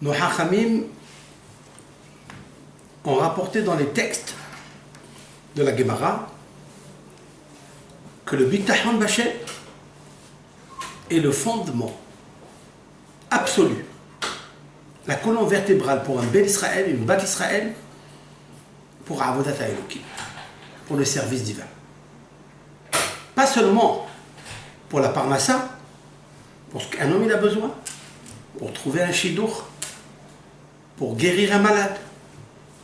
Nos Hachamim ont rapporté dans les textes de la Gemara que le Bitachon B'Hashem est le fondement absolu, la colonne vertébrale pour un bel Israël, une Bat Israël, pour Avodat HaElokim, pour le service divin. Pas seulement pour la parnassa, pour ce qu'un homme il a besoin, pour trouver un chidour, pour guérir un malade.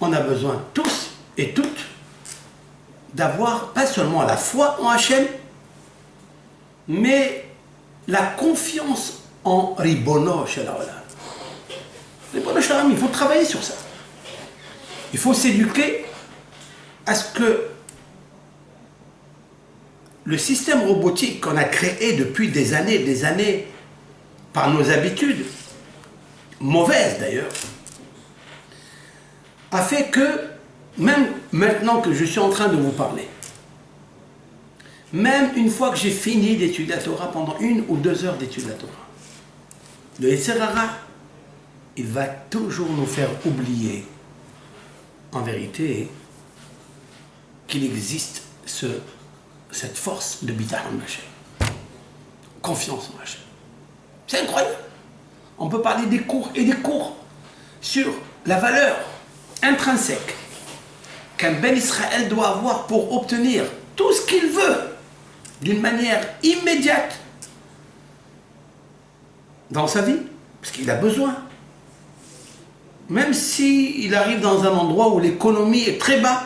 On a besoin tous et toutes d'avoir pas seulement la foi en Hachem, mais la confiance en Ribono Shel Haolam. Ribono Shel Haolam, il faut travailler sur ça. Il faut s'éduquer à ce que le système robotique qu'on a créé depuis des années, par nos habitudes, mauvaises d'ailleurs, a fait que, même maintenant que je suis en train de vous parler, même une fois que j'ai fini d'étudier la Torah pendant 1 ou 2 heures d'étude de la Torah, le Yetzer Hara, il va toujours nous faire oublier, en vérité, qu'il existe cette force de Bitachon B'Hashem. Confiance en Hachem. C'est incroyable. On peut parler des cours et des cours sur la valeur intrinsèque qu'un Ben Israël doit avoir pour obtenir tout ce qu'il veut d'une manière immédiate dans sa vie, parce qu'il a besoin. Même s'il arrive dans un endroit où l'économie est très bas,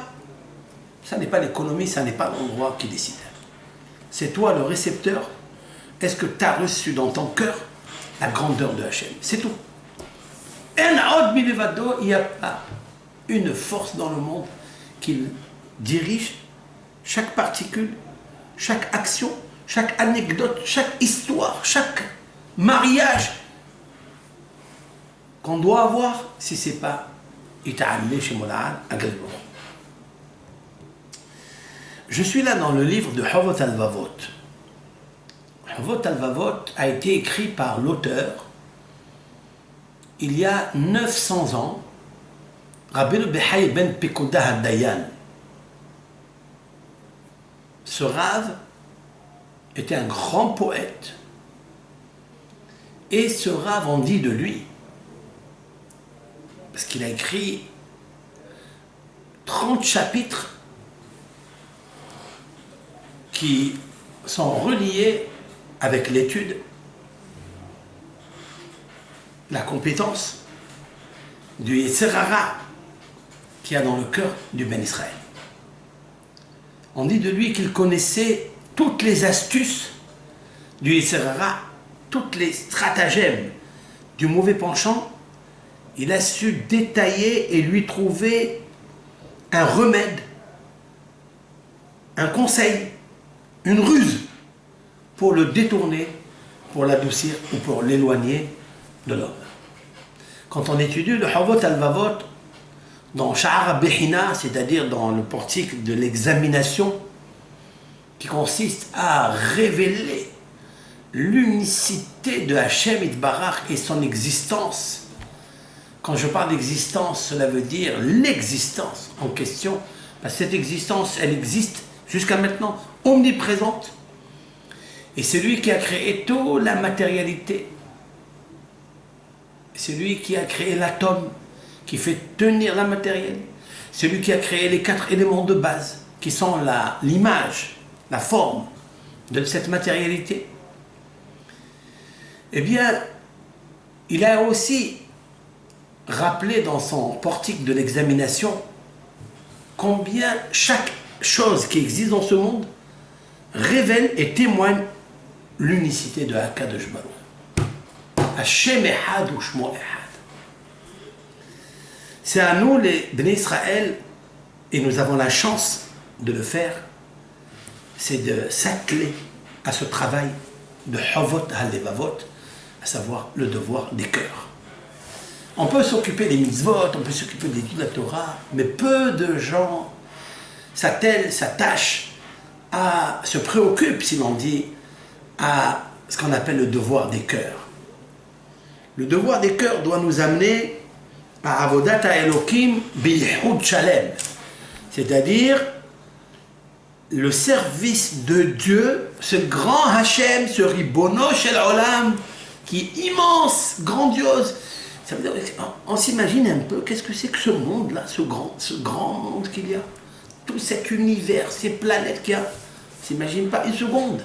ça n'est pas l'économie, ça n'est pas l'endroit qui décide. C'est toi le récepteur. Est-ce que tu as reçu dans ton cœur la grandeur de Hachem? C'est tout. Il n'y a pas une force dans le monde qui dirige chaque particule, chaque action, chaque anecdote, chaque histoire, chaque mariage qu'on doit avoir si ce n'est pas Ita'almé chez Mola'al Agadol. Je suis là dans le livre de Chovot HaLevavot. Chovot HaLevavot a été écrit par l'auteur il y a 900 ans, Rabbeinu Behaye ben Pekouda HaDayan. Ce Rav était un grand poète et ce Rav en dit de lui, parce qu'il a écrit 30 chapitres qui sont reliés avec l'étude, la compétence du Yetzer Hara qu'il y a dans le cœur du Ben Israël. On dit de lui qu'il connaissait toutes les astuces du Yetzer Hara, toutes les stratagèmes du mauvais penchant. Il a su détailler et lui trouver un remède, un conseil, une ruse pour le détourner, pour l'adoucir ou pour l'éloigner de l'homme. Quand on étudie le Chovot HaLevavot dans Sha'ar HaBechina, c'est-à-dire dans le portique de l'examination, qui consiste à révéler l'unicité de Hachem Yitbarach et son existence. Quand je parle d'existence, cela veut dire l'existence en question, parce que cette existence, elle existe jusqu'à maintenant, omniprésente. Et c'est lui qui a créé toute la matérialité. C'est lui qui a créé l'atome, qui fait tenir la matérialité. C'est lui qui a créé les 4 éléments de base, qui sont l'image, la forme de cette matérialité. Eh bien, il a aussi rappelé dans son portique de l'examination combien chaque chose qui existe dans ce monde révèle et témoigne l'unicité de HaKadosh Baruch. Hashem Echad ou Shmo Echad. C'est à nous les Bnei Israël, et nous avons la chance de le faire, c'est de s'atteler à ce travail de Chovot HaLevavot, à savoir le devoir des cœurs. On peut s'occuper des mitzvot, on peut s'occuper des études de la Torah, mais peu de gens s'attachent se préoccupent, si l'on dit, à ce qu'on appelle le devoir des cœurs. Le devoir des cœurs doit nous amener à Avodat Elokim Biyehud Shalem, c'est-à-dire le service de Dieu, ce grand Hachem, ce Ribono Shel Olam, qui est immense, grandiose. Ça veut dire, on s'imagine un peu, qu'est-ce que c'est que ce monde-là, ce grand monde qu'il y a, tout cet univers, ces planètes qu'il y a. On s'imagine pas une seconde.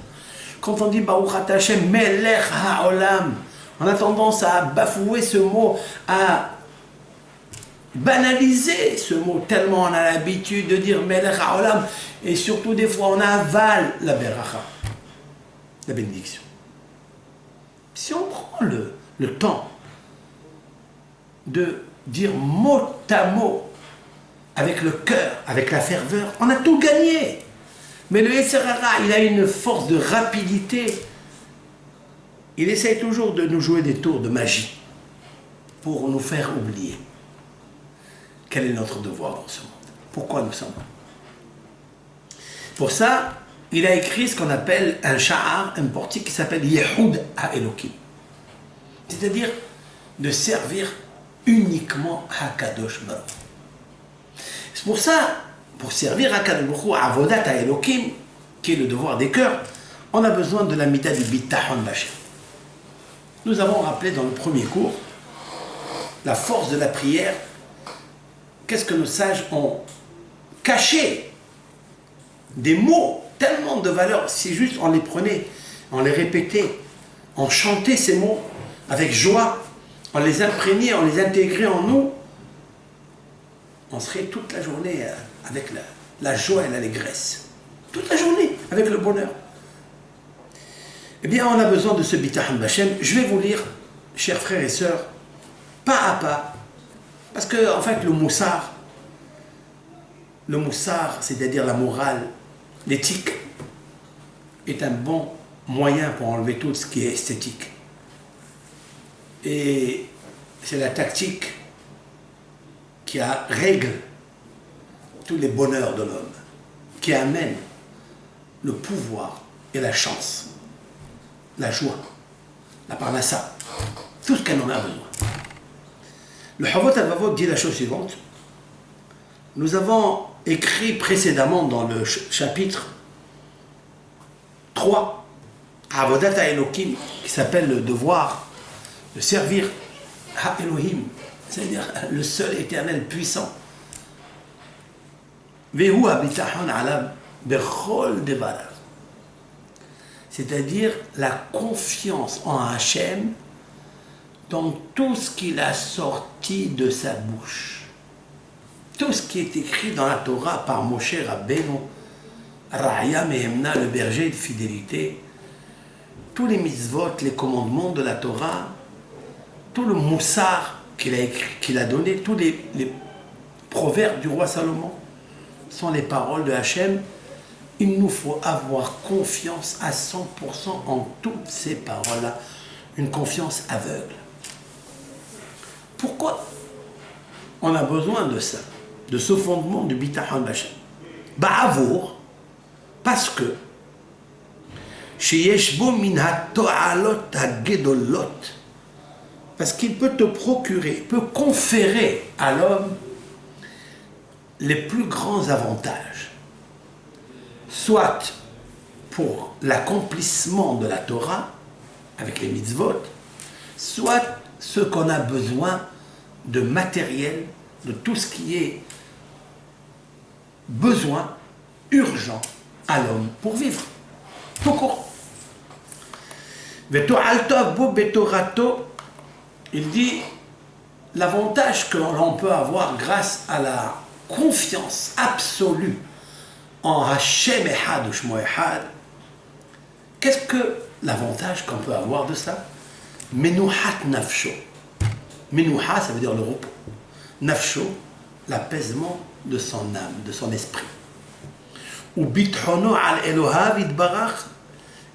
Quand on dit Baruch Ata Hashem Melech HaOlam, on a tendance à bafouer ce mot, à banaliser ce mot, tellement on a l'habitude de dire Melech HaOlam, et surtout des fois on avale la beracha, la bénédiction. Si on prend le temps de dire mot à mot, avec le cœur, avec la ferveur, on a tout gagné. Mais le Yetzer Hara, il a une force de rapidité. Il essaie toujours de nous jouer des tours de magie pour nous faire oublier quel est notre devoir dans ce monde. Pourquoi nous sommes là. Pour ça, il a écrit ce qu'on appelle un sha'ar, un portique qui s'appelle Yehud HaElokim. C'est-à-dire de servir uniquement HaKadosh Baruch. C'est pour ça, pour servir HaKadosh Baruch, Avodat HaElokim, qui est le devoir des cœurs, on a besoin de la mida du Bitachon B'Hashem. Nous avons rappelé dans le premier cours la force de la prière. Qu'est-ce que nos sages ont caché? Des mots, tellement de valeur. Si juste on les prenait, on les répétait, on chantait ces mots avec joie, on les imprégnait, on les intégrait en nous, on serait toute la journée avec la joie et l'allégresse. Toute la journée avec le bonheur. Eh bien, on a besoin de ce Bitachon B'Hashem. Je vais vous lire, chers frères et sœurs, pas à pas, parce que, en fait, le moussar, c'est-à-dire la morale, l'éthique, est un bon moyen pour enlever tout ce qui est esthétique. Et c'est la tactique qui règle tous les bonheurs de l'homme, qui amène le pouvoir et la chance, la joie, la parnassa, tout ce qu'elle en a besoin. Le Chovot HaLevavot dit la chose suivante. Nous avons écrit précédemment dans le chapitre 3, Avodat HaElokim, qui s'appelle le devoir de servir HaElohim, c'est-à-dire le seul éternel puissant. Vehu habitachon alav bechol devarav. C'est-à-dire la confiance en Hachem dans tout ce qu'il a sorti de sa bouche. Tout ce qui est écrit dans la Torah par Moshe Rabbeinu, Ra'ya Mehemna, le berger de fidélité, tous les mitzvot, les commandements de la Torah, tout le moussar qu'il a écrit, qu'il a donné, tous les proverbes du roi Salomon sont les paroles de Hachem. Il nous faut avoir confiance à 100% en toutes ces paroles-là, une confiance aveugle. Pourquoi on a besoin de ça, de ce fondement du Bitachon B'Hashem? Ba'avour, parce que sheyesh bo min hato'alot hagedolot, parce qu'il peut te procurer, peut conférer à l'homme les plus grands avantages, soit pour l'accomplissement de la Torah avec les mitzvot, soit ce qu'on a besoin de matériel, de tout ce qui est besoin urgent à l'homme pour vivre. Tout court. Il dit l'avantage que l'on peut avoir grâce à la confiance absolue en Hashem Echad ou Shmo Echad. Qu'est-ce que l'avantage qu'on peut avoir de ça? Menuhat nafsho. Menuha, ça veut dire le repos. Nafsho, l'apaisement de son âme, de son esprit. Ou bithono al Elohav itbarach,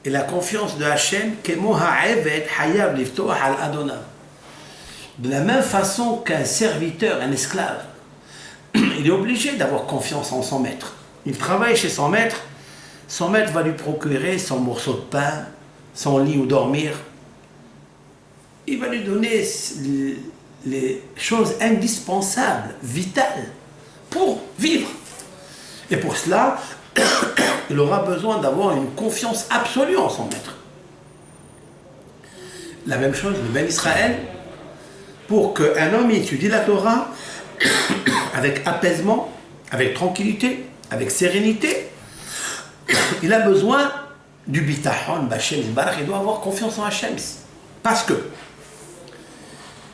et la confiance de Hachem, kemo ha'eved hayav liftoach al Adonav. De la même façon qu'un serviteur, un esclave, il est obligé d'avoir confiance en son maître. Il travaille chez son maître va lui procurer son morceau de pain, son lit où dormir. il va lui donner les choses indispensables, vitales, pour vivre. Et pour cela, il aura besoin d'avoir une confiance absolue en son maître. La même chose, le Ben Israël, pour qu'un homme étudie la Torah avec apaisement, avec tranquillité, avec sérénité, il a besoin du bitachon, B'Hashem Yisbarach, il doit avoir confiance en Hachem. Parce que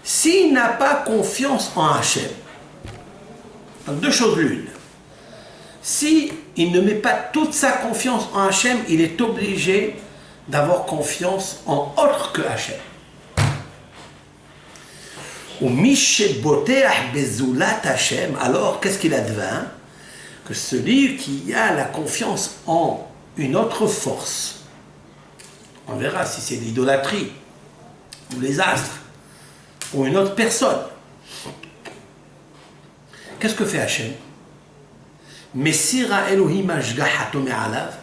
s'il n'a pas confiance en Hachem, deux choses l'une. Si il ne met pas toute sa confiance en Hachem, il est obligé d'avoir confiance en autre que Hachem. Ou Misheboteach bezulat Hachem, alors qu'est-ce qu'il advint? Que celui qui a la confiance en une autre force, on verra si c'est l'idolâtrie, ou les astres, ou une autre personne. Qu'est-ce que fait Hachem? Messira Elohim ashgahato me'alav.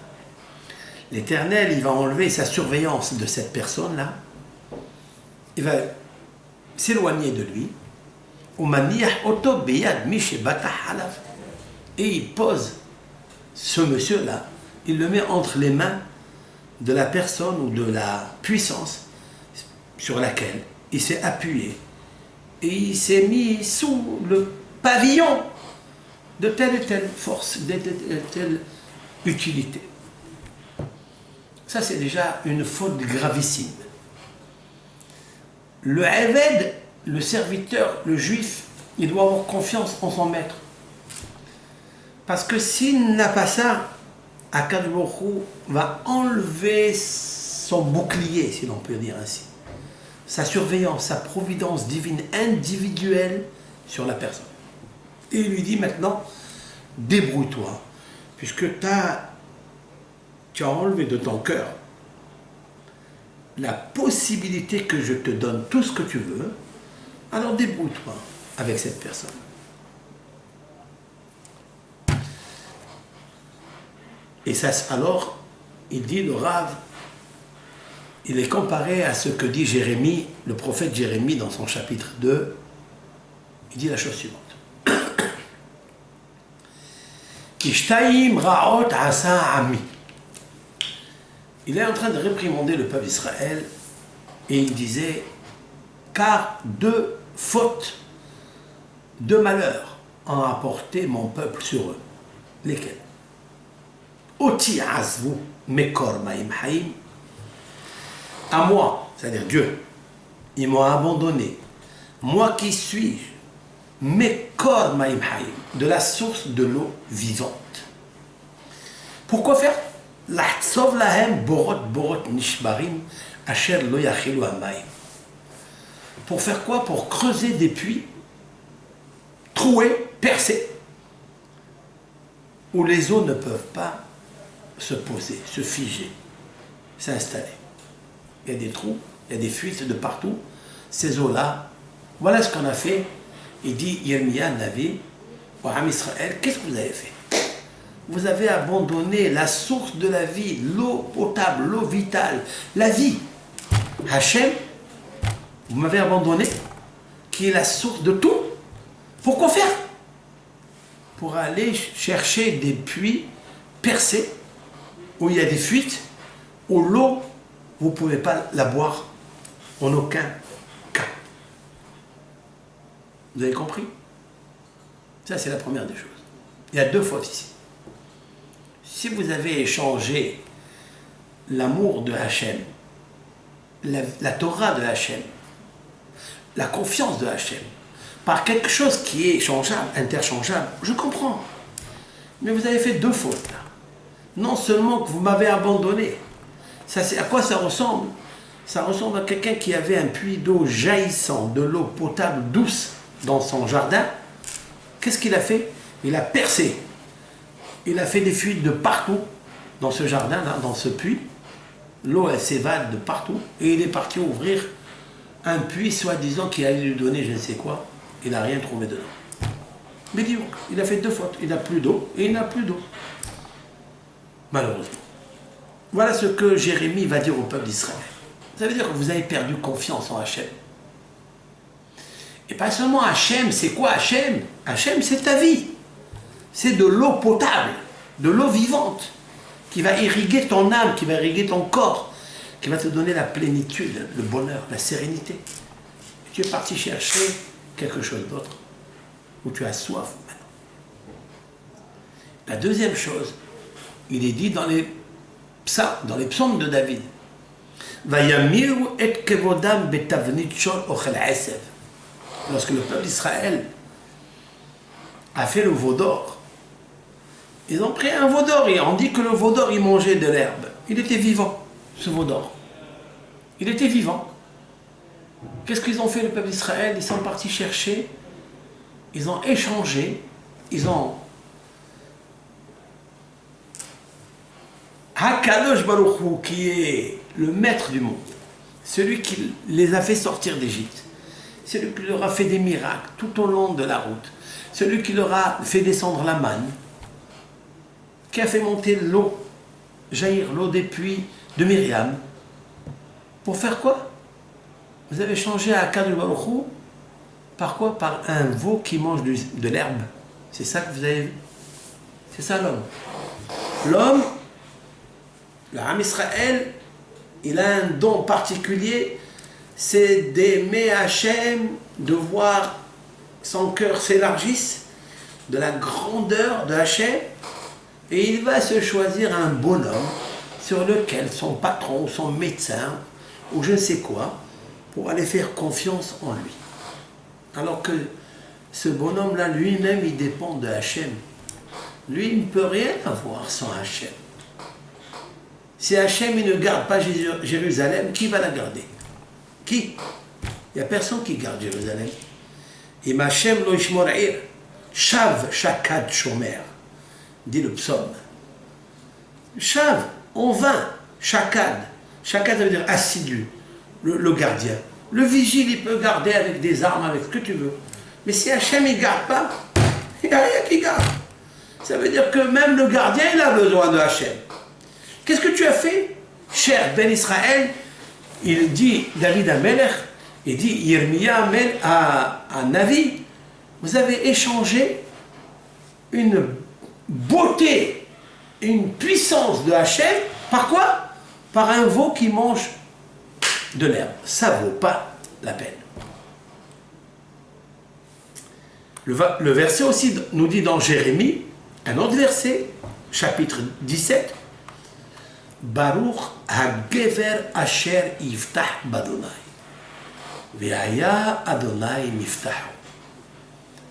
L'Éternel, il va enlever sa surveillance de cette personne-là. Il va s'éloigner de lui. Et il pose ce monsieur-là, il le met entre les mains de la personne ou de la puissance sur laquelle il s'est appuyé. Et il s'est mis sous le pavillon de telle et telle force, de telle et telle utilité. Ça, c'est déjà une faute gravissime. Le Eved, le serviteur, le juif, il doit avoir confiance en son maître. Parce que s'il n'a pas ça, Akadosh Baruch Hu va enlever son bouclier, si l'on peut dire ainsi. Sa surveillance, sa providence divine individuelle sur la personne. Et il lui dit maintenant, débrouille-toi, puisque tu as enlevé de ton cœur la possibilité que je te donne tout ce que tu veux, alors débrouille-toi avec cette personne. Et ça, alors, il dit, le Rav, il est comparé à ce que dit Jérémie, le prophète Jérémie dans son chapitre 2, il dit la chose suivante. Il est en train de réprimander le peuple d'Israël et il disait, car deux fautes, deux malheurs ont apporté mon peuple sur eux. Lesquels? Oti azvu mekor ma'im haim. À moi, c'est-à-dire Dieu, ils m'ont abandonné. Moi qui suis mekor ma'im haim, de la source de l'eau vivante. Pourquoi faire? L'ahtzov lahem borot borot nishbarim asher lo yachilu hamayim. Pour faire quoi? Pour creuser des puits, troués, percés, où les eaux ne peuvent pas se poser, se figer, s'installer. Il y a des trous, il y a des fuites de partout. Ces eaux-là, voilà ce qu'on a fait. Il dit, Yirmiyah, Navi, wa Am Israël, qu'est-ce que vous avez fait? Vous avez abandonné la source de la vie, l'eau potable, l'eau vitale, la vie. Hachem, vous m'avez abandonné, qui est la source de tout. Pourquoi faire? Pour aller chercher des puits percés, où il y a des fuites, où l'eau, vous ne pouvez pas la boire en aucun cas. Vous avez compris? Ça, c'est la première des choses. Il y a deux fautes ici. Si vous avez échangé l'amour de Hachem, la Torah de Hachem, la confiance de Hachem, par quelque chose qui est changeable, interchangeable, je comprends. Mais vous avez fait deux fautes là. Non seulement que vous m'avez abandonné, ça, à quoi ça ressemble? Ça ressemble à quelqu'un qui avait un puits d'eau jaillissant, de l'eau potable douce dans son jardin. Qu'est-ce qu'il a fait? Il a percé. Il a fait des fuites de partout dans ce jardin-là, dans ce puits. L'eau, elle s'évade de partout. Et il est parti ouvrir un puits, soi-disant, qui allait lui donner je ne sais quoi. Il n'a rien trouvé dedans. Mais dis donc, il a fait deux fautes. Il n'a plus d'eau et il n'a plus d'eau. Malheureusement. Voilà ce que Jérémie va dire au peuple d'Israël. Ça veut dire que vous avez perdu confiance en Hachem. Et pas seulement Hachem, c'est quoi Hachem? Hachem, c'est ta vie. C'est de l'eau potable, de l'eau vivante, qui va irriguer ton âme, qui va irriguer ton corps, qui va te donner la plénitude, le bonheur, la sérénité. Et tu es parti chercher quelque chose d'autre, où tu as soif maintenant. La deuxième chose, il est dit dans les psaumes de David, Vayamiru et kevodam betavnit shol ochel esev. Lorsque le peuple d'Israël a fait le veau d'or, ils ont pris un veau d'or et on dit que le veau d'or il mangeait de l'herbe. Il était vivant, ce veau d'or. Il était vivant. Qu'est-ce qu'ils ont fait le peuple d'Israël? Ils sont partis chercher, ils ont échangé, ils ont Hakadosh Baruch Hu, qui est le maître du monde, celui qui les a fait sortir d'Égypte, celui qui leur a fait des miracles tout au long de la route, celui qui leur a fait descendre la manne, qui a fait monter l'eau, jaillir l'eau des puits de Myriam. Pour faire quoi? Vous avez changé à Hakadosh Baruch Hu par quoi? Par un veau qui mange de l'herbe. C'est ça que vous avez vu? C'est ça l'homme. L'homme, le Ham Israël, il a un don particulier, c'est d'aimer Hachem, de voir son cœur s'élargisse, de la grandeur de Hachem, et il va se choisir un bonhomme sur lequel son patron, son médecin, ou je ne sais quoi, pour aller faire confiance en lui. Alors que ce bonhomme-là, lui-même, il dépend de Hachem. Lui, il ne peut rien avoir sans Hachem. Si Hachem il ne garde pas Jérusalem, qui va la garder? Qui? Il n'y a personne qui garde Jérusalem. Et Hachem lo yishmor ir, shav shakad shomer, dit le psaume. Shav, en vain, shakad. Shakad, ça veut dire assidu, le gardien. Le vigile, il peut garder avec des armes, avec ce que tu veux. Mais si Hachem ne garde pas, il n'y a rien qui garde. Ça veut dire que même le gardien, il a besoin de Hachem. Qu'est-ce que tu as fait, cher Ben Israël? Il dit, David Amelech, il dit, Yirmiya Amel à Navi, vous avez échangé une beauté, une puissance de Hachem, par quoi? Par un veau qui mange de l'herbe. Ça ne vaut pas la peine. Le verset aussi nous dit dans Jérémie, un autre verset, chapitre 17, Baruch ha-gever asher yiftah b'Adonai, ve'haya Adonai miftahu.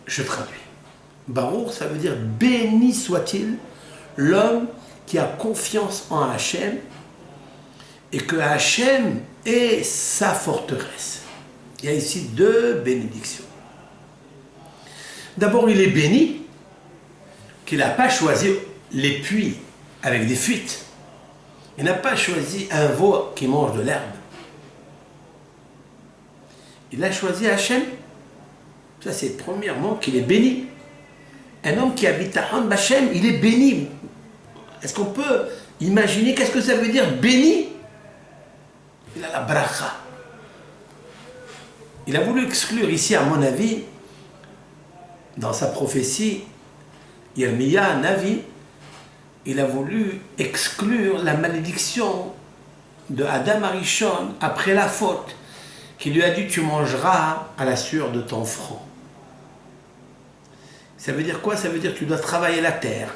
Je traduis. Baruch, ça veut dire béni soit-il l'homme qui a confiance en Hachem et que Hachem est sa forteresse. Il y a ici deux bénédictions. D'abord, il est béni qu'il n'a pas choisi les puits avec des fuites. Il n'a pas choisi un veau qui mange de l'herbe. Il a choisi Hachem. Ça, c'est premièrement qu'il est béni. Un homme qui habite à Han Bachem, il est béni. Est-ce qu'on peut imaginer qu'est-ce que ça veut dire béni? Il a la bracha. Il a voulu exclure ici, à mon avis, dans sa prophétie, Yirmiya, Navi, il a voulu exclure la malédiction de Adam Arishon après la faute, qui lui a dit tu mangeras à la sueur de ton front. Ça veut dire quoi? Ça veut dire que tu dois travailler la terre,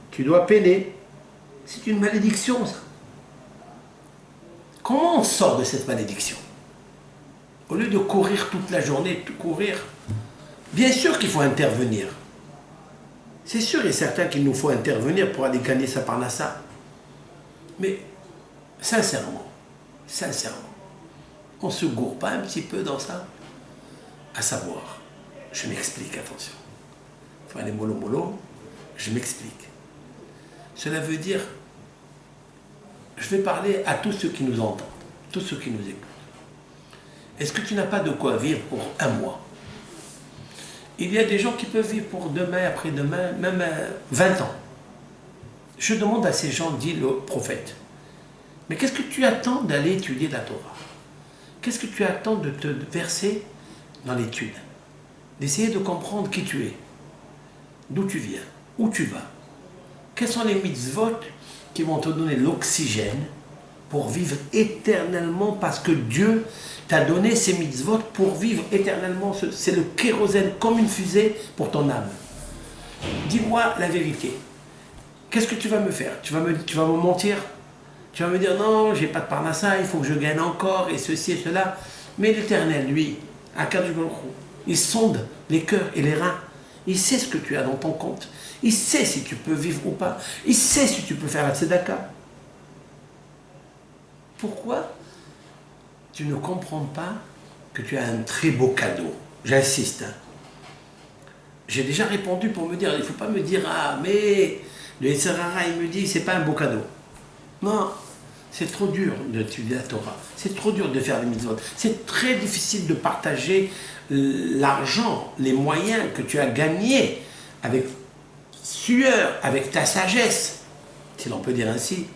tu dois peiner. C'est une malédiction, ça. Comment on sort de cette malédiction? Au lieu de courir toute la journée, de courir, bien sûr qu'il faut intervenir. C'est sûr et certain qu'il nous faut intervenir pour aller gagner sa parnassa. Mais, sincèrement, on ne se gourre pas un petit peu dans ça? À savoir, je m'explique, attention. Il faut aller mollo mollo, je m'explique. Cela veut dire, je vais parler à tous ceux qui nous entendent, tous ceux qui nous écoutent. Est-ce que tu n'as pas de quoi vivre pour un mois? Il y a des gens qui peuvent vivre pour demain, après-demain, même 20 ans. Je demande à ces gens, dit le prophète, mais qu'est-ce que tu attends d'aller étudier la Torah? Qu'est-ce que tu attends de te verser dans l'étude? d'essayer de comprendre qui tu es, d'où tu viens, où tu vas. Quels sont les mitzvot qui vont te donner l'oxygène pour vivre éternellement, parce que Dieu t'a donné ces mitzvot pour vivre éternellement. C'est le kérosène comme une fusée pour ton âme. Dis-moi la vérité. Qu'est-ce que tu vas me faire? Tu vas me mentir? Tu vas me dire non, j'ai pas de parnassa, il faut que je gagne encore, et ceci et cela. Mais l'Éternel, lui, Akadosh Baruch Hu, il sonde les cœurs et les reins. Il sait ce que tu as dans ton compte. Il sait si tu peux vivre ou pas. Il sait si tu peux faire la tzedaka. Pourquoi tu ne comprends pas que tu as un très beau cadeau? J'insiste. Hein. J'ai déjà répondu pour me dire, il ne faut pas me dire, ah, mais le Yetzer Hara, il me dit, c'est pas un beau cadeau. Non, c'est trop dur d'étudier la Torah. C'est trop dur de faire les mitzvot. C'est très difficile de partager l'argent, les moyens que tu as gagnés avec sueur, avec ta sagesse, si l'on peut dire ainsi,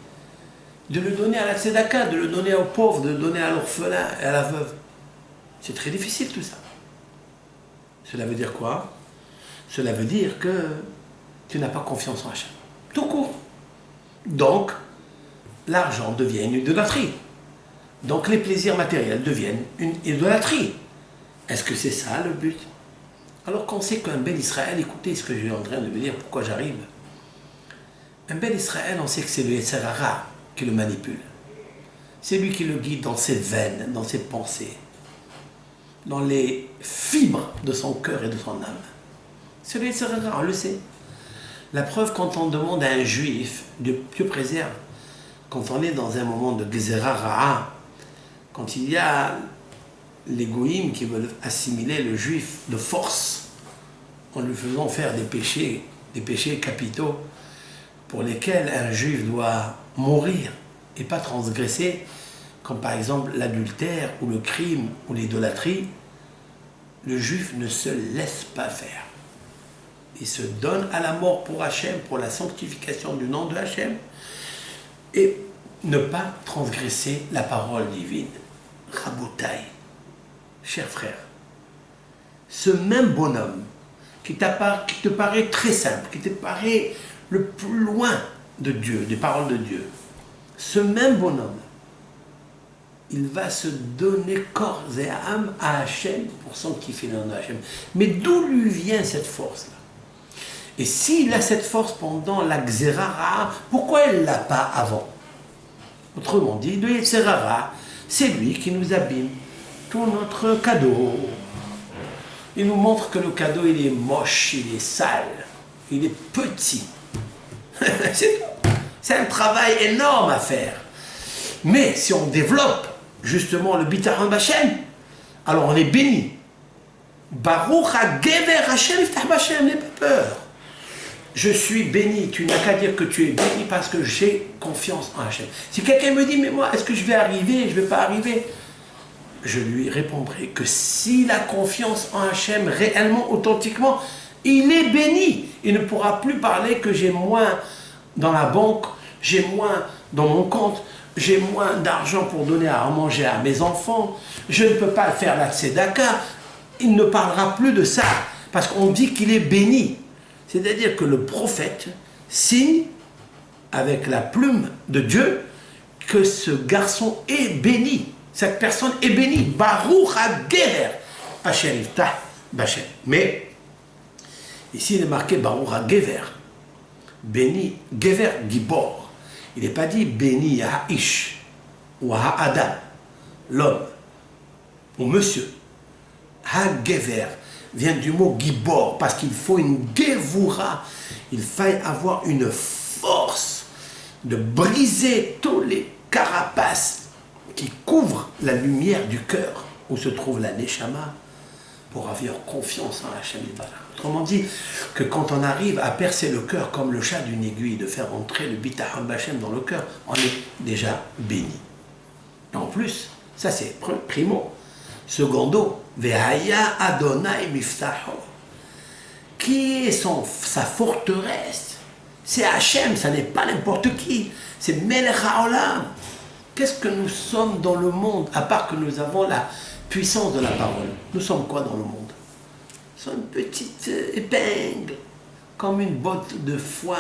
de le donner à la tzedaka, de le donner aux pauvres, de le donner à l'orphelin et à la veuve. C'est très difficile tout ça. Cela veut dire quoi? Cela veut dire que tu n'as pas confiance en Hachem. Tout court. Donc, l'argent devient une idolâtrie. Donc, les plaisirs matériels deviennent une idolâtrie. Est-ce que c'est ça le but? Alors qu'on sait qu'un bel Israël, écoutez ce que je suis en train de vous dire, pourquoi j'arrive. Un bel Israël, on sait que c'est le Yetzer Hara qui le manipule. C'est lui qui le guide dans ses veines, dans ses pensées, dans les fibres de son cœur et de son âme. C'est le Yetzer Hara, on le sait. La preuve, quand on demande à un juif, Dieu préserve, quand on est dans un moment de Gezerah Ra'a, quand il y a les goïms qui veulent assimiler le juif de force, en lui faisant faire des péchés capitaux, pour lesquels un juif doit mourir et pas transgresser, comme par exemple l'adultère ou le crime ou l'idolâtrie, le juif ne se laisse pas faire. Il se donne à la mort pour Hachem, pour la sanctification du nom de Hachem, et ne pas transgresser la parole divine. Raboutaï, cher frère, ce même bonhomme qui te paraît très simple, qui te paraît le plus loin de Dieu, des paroles de Dieu, ce même bonhomme, il va se donner corps et âme à Hachem pour sanctifier le nom de Hachem. Mais d'où lui vient cette force-là? Et s'il a cette force pendant la Xerara, pourquoi il ne l'a pas avant? Autrement dit, le Yetzer Hara, c'est lui qui nous abîme tout notre cadeau. Il nous montre que le cadeau, il est moche, il est sale, il est petit. C'est tout. C'est un travail énorme à faire. Mais si on développe justement le Bitachon B'Hashem, alors on est béni. Baruch HaGever Hashem Yiftach B'Hashem, n'aie pas peur. Je suis béni, tu n'as qu'à dire que tu es béni parce que j'ai confiance en Hachem. Si quelqu'un me dit, mais moi, est-ce que je vais arriver, je ne vais pas arriver? Je lui répondrai que s'il a confiance en Hachem réellement, authentiquement, il est béni. Il ne pourra plus parler que j'ai moins dans la banque, j'ai moins dans mon compte, j'ai moins d'argent pour donner à manger à mes enfants, je ne peux pas faire la tzedaka. Il ne parlera plus de ça parce qu'on dit qu'il est béni. C'est-à-dire que le prophète signe avec la plume de Dieu que ce garçon est béni. Cette personne est bénie. Baruch HaGever Asher Yiftach B'Hashem. Mais ici il est marqué Baruch HaGever. Béni, Gever Gibor. Il n'est pas dit béni Ha'ish ou Ha'adam, l'homme ou monsieur. HaGever vient du mot Gibor, parce qu'il faut une Gevura, il faille avoir une force de briser tous les carapaces qui couvrent la lumière du cœur, où se trouve la Neshama, pour avoir confiance en Hachem. Autrement dit, que quand on arrive à percer le cœur comme le chat d'une aiguille, de faire entrer le Bitachon B'Hashem dans le cœur, on est déjà béni. Et en plus, ça c'est primo. Secondo, Vehaya Adonai Miftaho. Qui est sa forteresse? C'est Hachem, ça n'est pas n'importe qui. C'est Melech HaOlam. Qu'est-ce que nous sommes dans le monde, à part que nous avons la puissance de la parole? Nous sommes quoi dans le monde? sont une petite épingle, comme une botte de foin,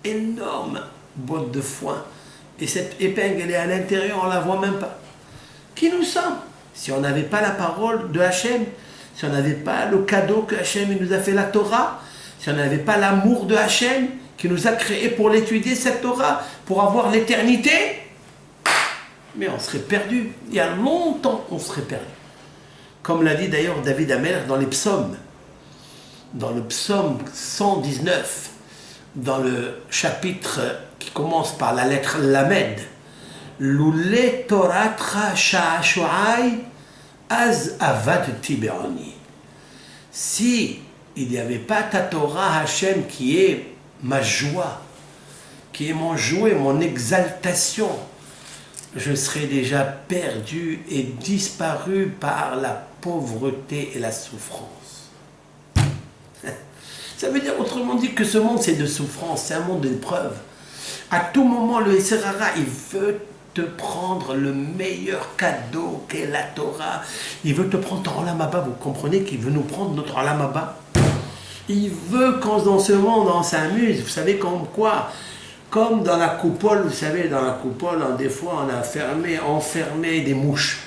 énorme botte de foin. Et cette épingle, elle est à l'intérieur, on ne la voit même pas. Qui nous sommes? Si on n'avait pas la parole de Hachem, si on n'avait pas le cadeau que Hachem nous a fait, la Torah, si on n'avait pas l'amour de Hachem qui nous a créés pour l'étudier, cette Torah, pour avoir l'éternité, mais on serait perdu. Il y a longtemps, on serait perdu. Comme l'a dit d'ailleurs David Amelech dans les psaumes. Dans le psaume 119, dans le chapitre qui commence par la lettre Lamed, Loulé Toratra Sha'ashu'ai Az Avad Tiberoni. Si il n'y avait pas ta Torah, Hachem, qui est ma joie, qui est mon jouet, mon exaltation, je serais déjà perdu et disparu par la pauvreté et la souffrance. Ça veut dire autrement dit que ce monde c'est de souffrance, c'est un monde d'épreuve. À tout moment, le Yetzer Hara, il veut te prendre le meilleur cadeau qu'est la Torah. Il veut te prendre ton Olam Haba. Vous comprenez qu'il veut nous prendre notre Olam Haba? Il veut qu'on dans ce monde on s'amuse. Vous savez comme quoi? Comme dans la coupole, vous savez, dans la coupole, des fois on a enfermé des mouches.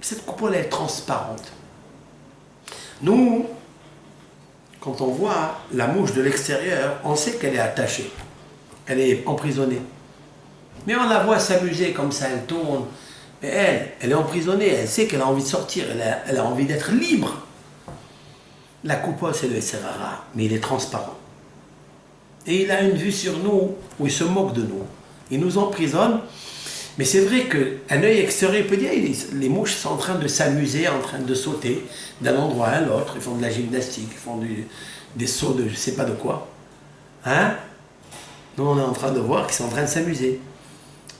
Cette coupole est transparente. Nous, quand on voit la mouche de l'extérieur, on sait qu'elle est attachée. Elle est emprisonnée. Mais on la voit s'amuser comme ça, elle tourne. Mais elle est emprisonnée, elle sait qu'elle a envie de sortir, elle a envie d'être libre. La coupole, c'est le Yetzer Hara, mais il est transparent. Et il a une vue sur nous où il se moque de nous. Il nous emprisonne. Mais c'est vrai qu'un œil extérieur peut dire les mouches sont en train de s'amuser, en train de sauter d'un endroit à l'autre. Ils font de la gymnastique, ils font des sauts de je ne sais pas de quoi. Hein? Nous, on est en train de voir qu'ils sont en train de s'amuser.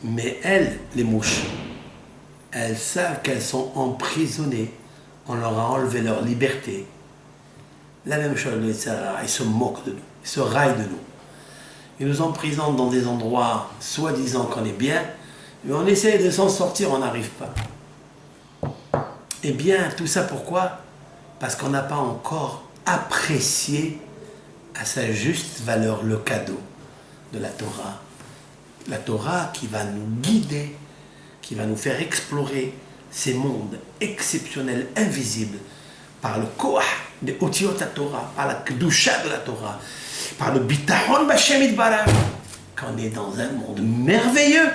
Mais elles, les mouches, elles savent qu'elles sont emprisonnées. On leur a enlevé leur liberté. La même chose, ils se moquent de nous, ils se raillent de nous. Ils nous emprisonnent dans des endroits soi-disant qu'on est bien, mais on essaie de s'en sortir, on n'arrive pas. Eh bien, tout ça pourquoi? Parce qu'on n'a pas encore apprécié à sa juste valeur le cadeau de la Torah. La Torah qui va nous guider, qui va nous faire explorer ces mondes exceptionnels, invisibles, par le koach de Otiot Torah, par la kedusha de la Torah, par le bitachon b'Hashem Yitbarach, qu'on est dans un monde merveilleux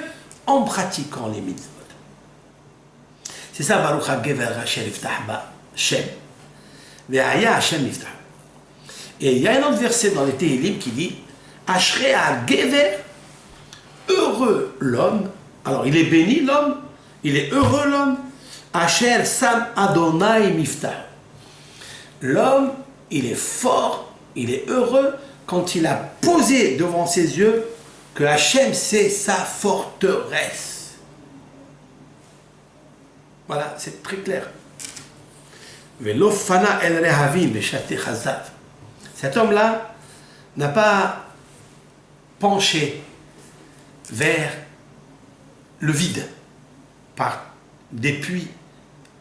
en pratiquant les mitzvot. C'est ça, Baruch HaGever Asher Yiftach Ba Shem, Ve'aya Hashem Yiftach. Et il y a un autre verset dans les Tehillim qui dit Ashrei HaGever, heureux l'homme. Alors il est béni l'homme, il est heureux l'homme. Asher Sam Adonai Miftach. L'homme, il est fort, il est heureux quand il a posé devant ses yeux que Hachem, c'est sa forteresse. Voilà, c'est très clair. Cet homme-là n'a pas penché vers le vide par des puits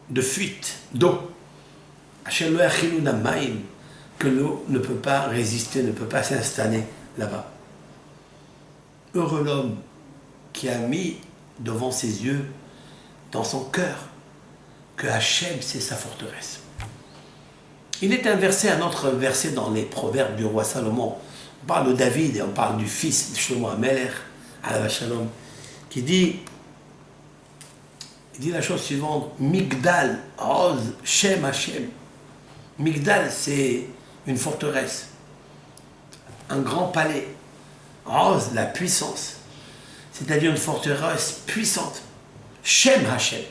de fuite d'eau. Que l'eau ne peut pas résister, ne peut pas s'installer là-bas. Heureux l'homme qui a mis devant ses yeux, dans son cœur, que Hachem c'est sa forteresse. Il est inversé un autre verset dans les proverbes du roi Salomon. On parle de David et on parle du fils de Shlomo HaMelech, Alav Shalom, qui dit la chose suivante, Migdal, Oz, Shem Hachem. Migdal, c'est une forteresse, un grand palais. Oz, la puissance, c'est-à-dire une forteresse puissante. Shem Hachem,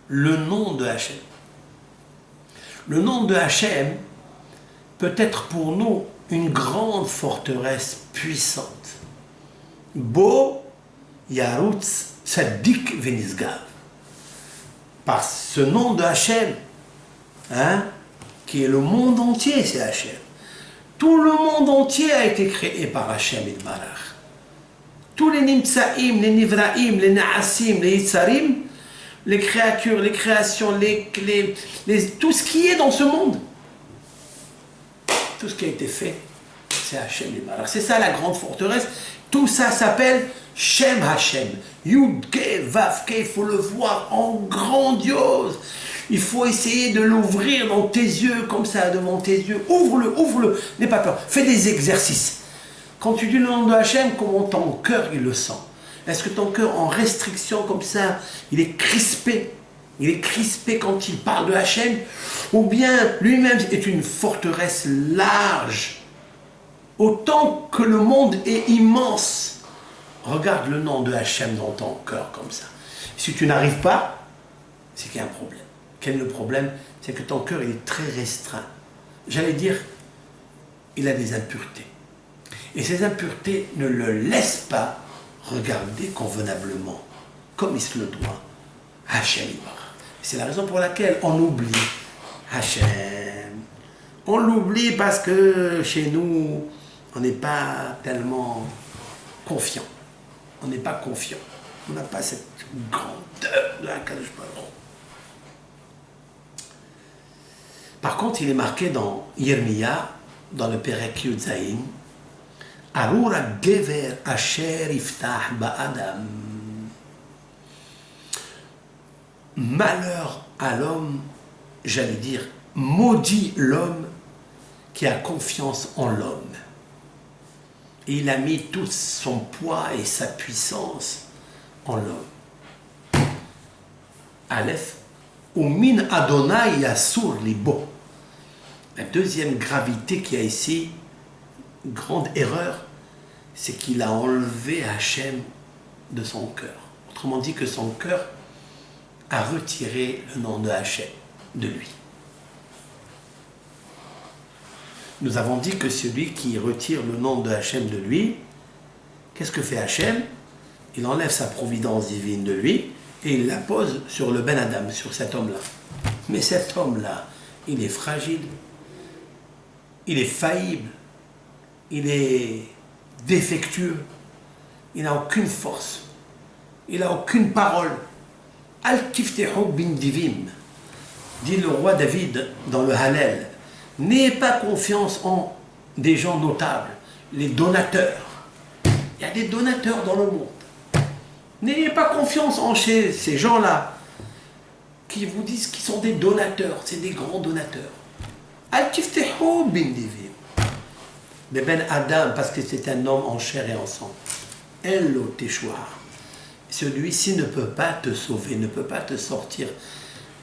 le nom de Hachem. Le nom de Hachem peut être pour nous une grande forteresse puissante. Bo Yarutz Sadik Venisgav. Par ce nom de Hachem, qui est le monde entier, c'est Hachem. Tout le monde entier a été créé par Hachem Yitbarach. Tous les Nimtsaïm, les Nivraïm, les Naasim, les Yitzarim, les créatures, les créations, tout ce qui est dans ce monde. Tout ce qui a été fait, c'est Hachem. Alors c'est ça la grande forteresse. Tout ça s'appelle Shem Hachem. Yud Ke Vav Ke, il faut le voir en grandiose. Il faut essayer de l'ouvrir dans tes yeux, comme ça, devant tes yeux. Ouvre-le, ouvre-le. N'aie pas peur. Fais des exercices. Quand tu dis le nom de Hachem, comment ton cœur il le sent? Est-ce que ton cœur en restriction comme ça, il est crispé? Il est crispé quand il parle de Hachem? Ou bien lui-même est une forteresse large? Autant que le monde est immense. Regarde le nom de Hachem dans ton cœur comme ça. Si tu n'arrives pas, c'est qu'il y a un problème. Quel est le problème? C'est que ton cœur il est très restreint. J'allais dire, il a des impuretés. Et ces impuretés ne le laissent pas regarder convenablement, comme il se le doit, Hachem. C'est la raison pour laquelle on oublie Hachem. On l'oublie parce que chez nous, on n'est pas tellement confiant. On n'est pas confiant. On n'a pas cette grandeur de la Kadosh Baruch. Par contre, il est marqué dans Yirmiya, dans le Perek Yud Zayin, Arura Gever Asher Iftah Ba'adam. Malheur à l'homme, j'allais dire, maudit l'homme qui a confiance en l'homme. Et il a mis tout son poids et sa puissance en l'homme. Aleph, Umin Adonai Yasur Libo. La deuxième gravité qu'il y a ici, grande erreur, c'est qu'il a enlevé Hachem de son cœur. Autrement dit que son cœur a retiré le nom de Hachem de lui. Nous avons dit que celui qui retire le nom de Hachem de lui, qu'est-ce que fait Hachem? Il enlève sa providence divine de lui et il la pose sur le Ben Adam, sur cet homme-là. Mais cet homme-là, il est fragile, il est faillible, il est défectueux, il n'a aucune force, il n'a aucune parole. Al-Tiftehu bin Divim, dit le roi David dans le Hallel, n'ayez pas confiance en des gens notables, les donateurs. Il y a des donateurs dans le monde. N'ayez pas confiance en chez ces gens-là qui vous disent qu'ils sont des donateurs, c'est des grands donateurs. Al-Tiftehu bin Divim. Mais Ben Adam, parce que c'est un homme en chair et en sang. Ello Teshua. Celui-ci ne peut pas te sauver, ne peut pas te sortir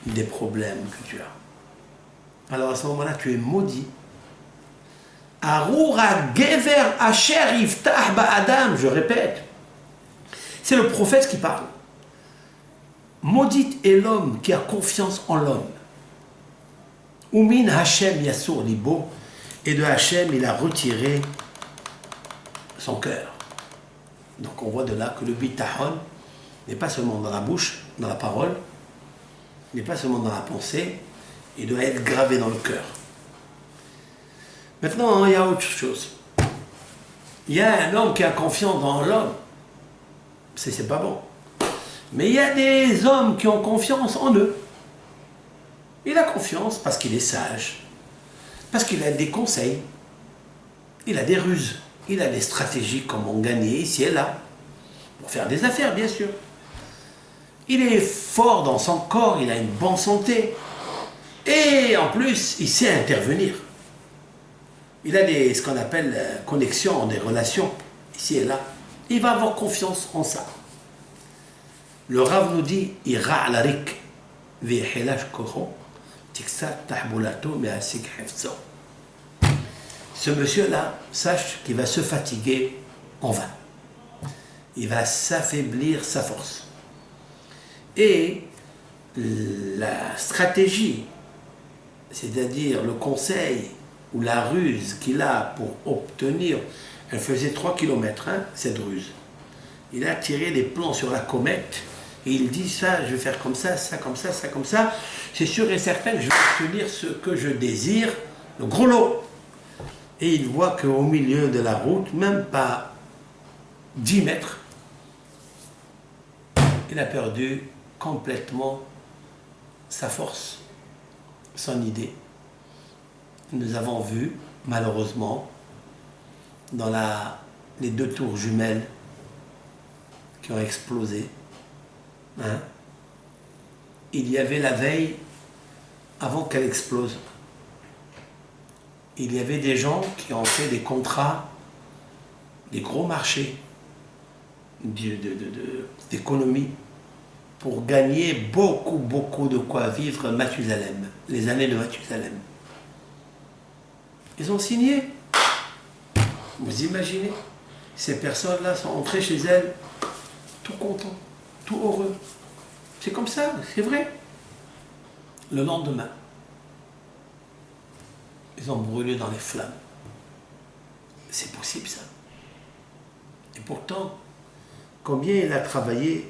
des problèmes que tu as. Alors à ce moment-là, tu es maudit. Arura Gever Asher Iftah Ba'adam, je répète. C'est le prophète qui parle. Maudit est l'homme qui a confiance en l'homme. Umin Hachem Yasur Libo. Et de Hachem, il a retiré son cœur. Donc on voit de là que le bitachon n'est pas seulement dans la bouche, dans la parole, n'est pas seulement dans la pensée, il doit être gravé dans le cœur. Maintenant, il y a autre chose. Il y a un homme qui a confiance dans l'homme. C'est pas bon. Mais il y a des hommes qui ont confiance en eux. Il a confiance parce qu'il est sage, parce qu'il a des conseils, il a des ruses, il a des stratégies comment gagner ici et là, pour faire des affaires bien sûr. Il est fort dans son corps, il a une bonne santé, et en plus il sait intervenir. Il a ce qu'on appelle connexion, des relations ici et là. Il va avoir confiance en ça. Le Rav nous dit, Ira alarik v'yehelash kocho. Ce monsieur-là, sache qu'il va se fatiguer en vain. Il va s'affaiblir sa force. Et la stratégie, c'est-à-dire le conseil ou la ruse qu'il a pour obtenir, elle faisait 3 km, cette ruse. Il a tiré des plans sur la comète. Et il dit ça, je vais faire comme ça, ça comme ça, ça comme ça. C'est sûr et certain que je vais obtenir ce que je désire, le gros lot. Et il voit qu'au milieu de la route, même pas 10 mètres, il a perdu complètement sa force, son idée. Nous avons vu, malheureusement, dans les 2 tours jumelles qui ont explosé, hein, il y avait la veille, avant qu'elle explose, il y avait des gens qui ont fait des contrats, des gros marchés d'économie pour gagner beaucoup de quoi vivre Mathusalem, les années de Mathusalem. Ils ont signé. Vous imaginez, ces personnes-là sont entrées chez elles tout contents, tout heureux. C'est comme ça, c'est vrai. Le lendemain, ils ont brûlé dans les flammes. C'est possible ça. Et pourtant, combien il a travaillé,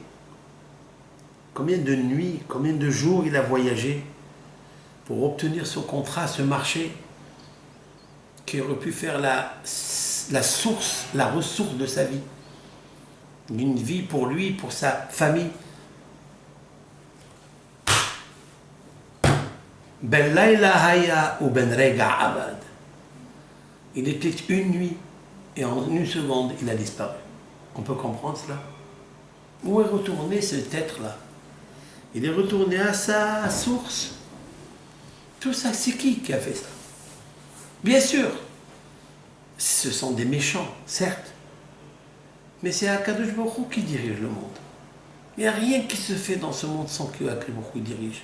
combien de nuits, combien de jours il a voyagé pour obtenir ce contrat, ce marché qui aurait pu faire la source, la ressource de sa vie. Une vie pour lui, pour sa famille. Ben layla haya ou ben rega abad. Il était une nuit et en une seconde, il a disparu. On peut comprendre cela? Où est retourné cet être-là? Il est retourné à sa source. Tout ça, c'est qui a fait ça? Bien sûr, ce sont des méchants, certes. Mais c'est Akadosh Baruch Hu qui dirige le monde. Il n'y a rien qui se fait dans ce monde sans que Akadosh Baruch Hu dirige.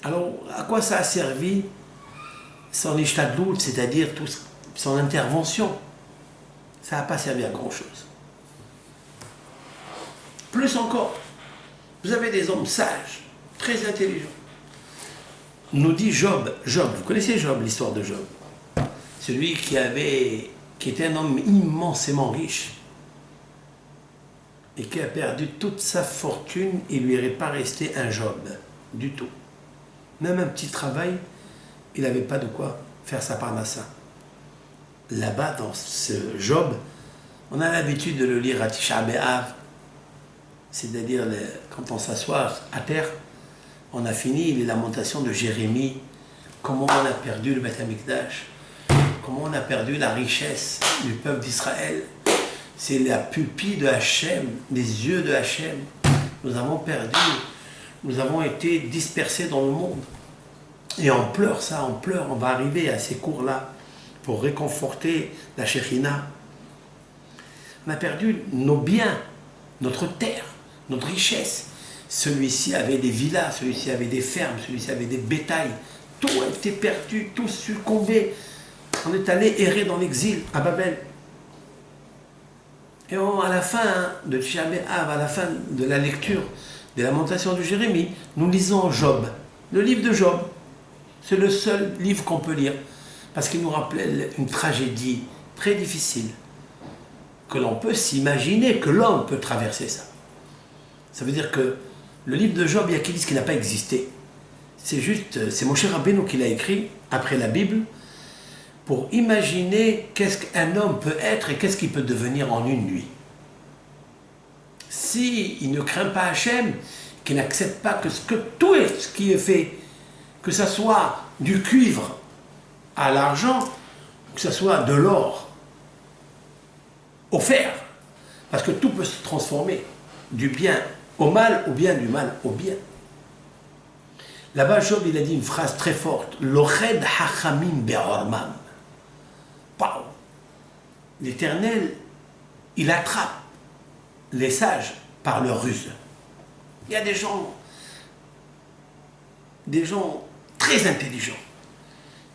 Alors, à quoi ça a servi son ishtadlout, c'est-à-dire son intervention? Ça n'a pas servi à grand-chose. Plus encore, vous avez des hommes sages, très intelligents. Nous dit Job, vous connaissez Job, l'histoire de Job? Celui qui était un homme immensément riche et qui a perdu toute sa fortune, il ne lui est pas resté un job du tout. Même un petit travail, il n'avait pas de quoi faire sa parnassa. Là-bas, dans ce Job, on a l'habitude de le lire à Tisha B'Av, c'est-à-dire quand on s'assoit à terre, on a fini les lamentations de Jérémie, comment on a perdu le Beth Amikdash, comment on a perdu la richesse du peuple d'Israël. C'est la pupille de Hachem, les yeux de Hachem. Nous avons perdu, nous avons été dispersés dans le monde. Et on pleure ça, on pleure, on va arriver à ces cours-là pour réconforter la Shekhinah. On a perdu nos biens, notre terre, notre richesse. Celui-ci avait des villas, celui-ci avait des fermes, celui-ci avait des bétails. Tout a été perdu, tout succombé. On est allé errer dans l'exil à Babel. Et à la fin de Tisha B'Av, à la fin de la lecture des lamentations de Jérémie, nous lisons Job, le livre de Job. C'est le seul livre qu'on peut lire, parce qu'il nous rappelle une tragédie très difficile, que l'on peut s'imaginer que l'homme peut traverser ça. Ça veut dire que le livre de Job, il y a qui disent qu'il n'a pas existé. C'est Moshe Rabbeinu qui l'a écrit, après la Bible, pour imaginer qu'est-ce qu'un homme peut être et qu'est-ce qu'il peut devenir en une nuit. S'il ne craint pas Hachem, qu'il n'accepte pas que tout ce qui est fait, que ce soit du cuivre à l'argent, que ce soit de l'or au fer, parce que tout peut se transformer du bien au mal ou bien du mal au bien. Là-bas, Job, il a dit une phrase très forte, L'oched hachamim be'ormam. L'Éternel, il attrape les sages par leur ruse. Il y a des gens très intelligents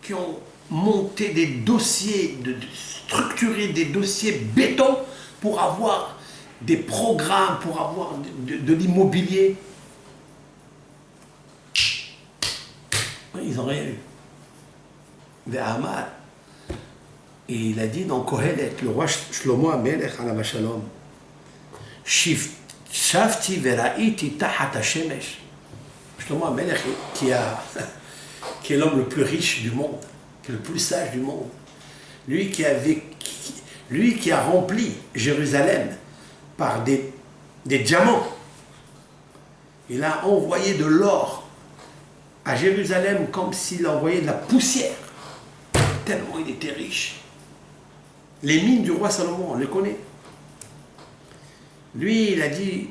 qui ont monté des dossiers, structuré des dossiers béton pour avoir des programmes, pour avoir de l'immobilier. Ils n'ont rien eu. Ve'amar. Et il a dit dans Kohelet, le roi Shlomo Amelech alav shalom, Shavti vera'iti tahat hashemesh. Shlomo Amelech qui est l'homme le plus riche du monde, qui est le plus sage du monde. Lui qui a rempli Jérusalem par des diamants. Il a envoyé de l'or à Jérusalem comme s'il envoyait de la poussière. Tellement il était riche. Les mines du roi Salomon, on les connaît. Lui, il a dit,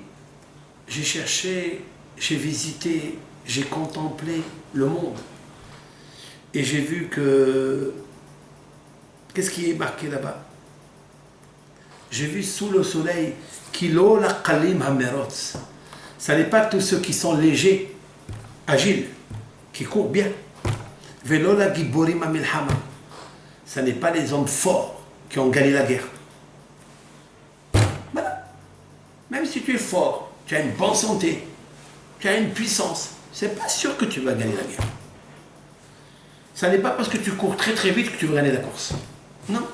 j'ai cherché, j'ai visité, j'ai contemplé le monde. Et j'ai vu que... Qu'est-ce qui est marqué là-bas? J'ai vu sous le soleil, Kilo la qalim hamerot. Ça n'est pas tous ceux qui sont légers, agiles, qui courent bien. Velo la giborim amilhama. Ça n'est pas les hommes forts qui ont gagné la guerre. Voilà. Même si tu es fort, tu as une bonne santé, tu as une puissance, c'est pas sûr que tu vas gagner la guerre. Ça n'est pas parce que tu cours très très vite que tu vas gagner la course. Non.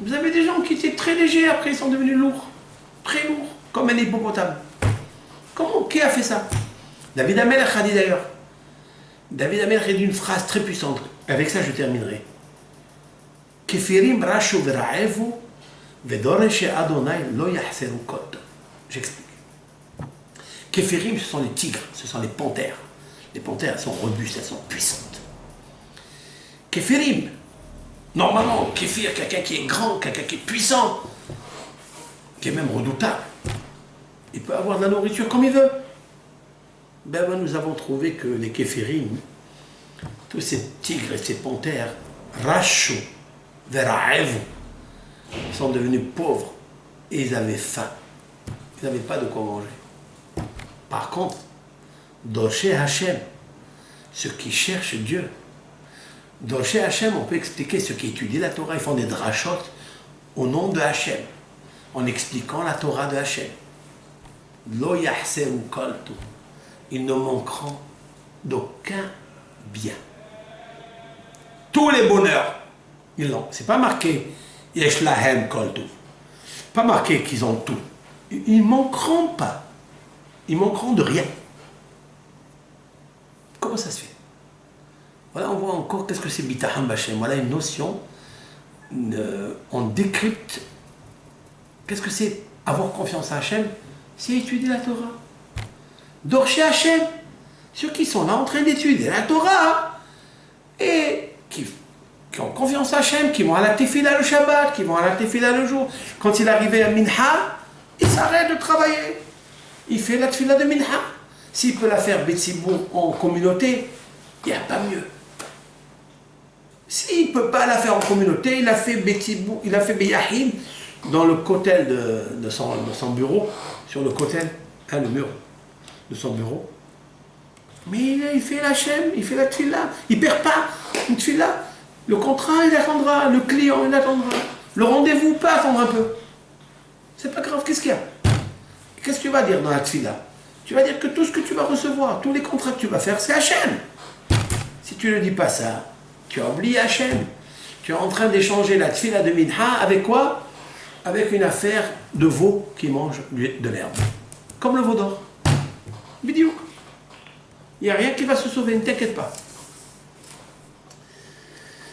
Vous avez des gens qui étaient très légers, après ils sont devenus lourds. Très lourds, comme un hippopotame. Comment? Qui a fait ça? David Amelech a dit d'ailleurs. David Amelech a dit une phrase très puissante. Avec ça je terminerai. Kefirim rashu v'ra'evu v'doreshe Adonai lo yahseru kot. J'explique. Kefirim, ce sont les tigres, ce sont les panthères. Les panthères, elles sont robustes, elles sont puissantes. Kefirim, normalement, kéfir, quelqu'un qui est grand, quelqu'un qui est puissant, qui est même redoutable. Il peut avoir de la nourriture comme il veut. Ben, nous avons trouvé que les kéfirim, tous ces tigres et ces panthères, rashu v'ra'evu, ils sont devenus pauvres et ils avaient faim. Ils n'avaient pas de quoi manger. Par contre, Dorché Hachem, ceux qui cherchent Dieu, Dorché Hachem, on peut expliquer ceux qui étudient la Torah, ils font des drachot au nom de Hachem, en expliquant la Torah de Hachem. Lo yahseru koltu, ils ne manqueront d'aucun bien. Tous les bonheurs, ils l'ont. C'est pas marqué yesh lahem koltu. Pas marqué qu'ils ont tout. Ils ne manqueront pas. Ils manqueront de rien. Comment ça se fait? Voilà, on voit encore qu'est-ce que c'est Bitaham Bachem. Voilà une notion, on décrypte. Qu'est-ce que c'est avoir confiance à Hachem? C'est étudier la Torah. Dorché Hachem, ceux qui sont là en train d'étudier la Torah et qui ont confiance à Hachem, qui vont à la Tefila le Shabbat, qui vont à la Tefila le jour. Quand il arrive à Minha, il s'arrête de travailler. Il fait la Tefila de Minha. S'il peut la faire Betsibour en communauté, il n'y a pas mieux. S'il ne peut pas la faire en communauté, il a fait Betsibour, il a fait Beyahim dans le kotel de son bureau, sur le kotel, le mur de son bureau. Mais il fait la Hachem, il fait la Tefila. Il ne perd pas une Tefila. Le contrat, il attendra. Le client, il attendra. Le rendez-vous peut attendre un peu. C'est pas grave, qu'est-ce qu'il y a? Qu'est-ce que tu vas dire dans la Tefila? Tu vas dire que tout ce que tu vas recevoir, tous les contrats que tu vas faire, c'est Hachem. Si tu ne dis pas ça, tu as oublié Hachem. Tu es en train d'échanger la Tefila de Minha avec quoi? Avec une affaire de veau qui mange de l'herbe. Comme le veau d'or. Vidéo. Il n'y a rien qui va se sauver, ne t'inquiète pas.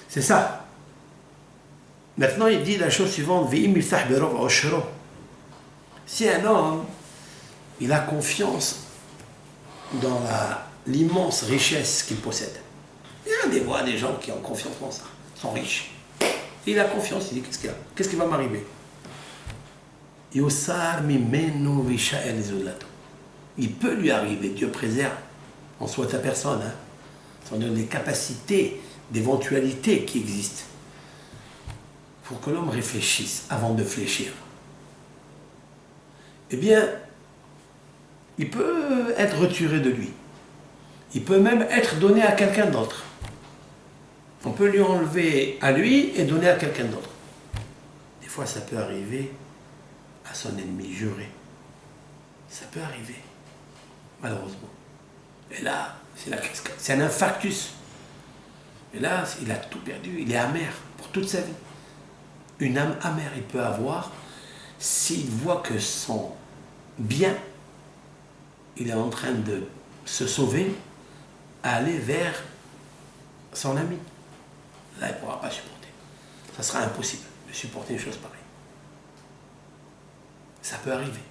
C'est ça. Maintenant, il dit la chose suivante. Si un homme, il a confiance dans l'immense richesse qu'il possède. Il y a des gens qui ont confiance dans ça, sont riches. Et il a confiance, il dit, qu'est-ce qu'il y a? Qu'est-ce qui va m'arriver? Il peut lui arriver, Dieu préserve, en soit ta personne, hein. Ça donne des capacités, d'éventualités qui existent. Pour que l'homme réfléchisse avant de fléchir. Eh bien, il peut être retiré de lui. Il peut même être donné à quelqu'un d'autre. On peut lui enlever à lui et donner à quelqu'un d'autre. Des fois, ça peut arriver à son ennemi juré. Ça peut arriver, malheureusement. Et là, c'est un infarctus. Et là, il a tout perdu, il est amer pour toute sa vie. Une âme amère, il peut avoir s'il voit que son bien, il est en train de se sauver, aller vers son ami. Là, il ne pourra pas supporter. Ça sera impossible de supporter une chose pareille. Ça peut arriver.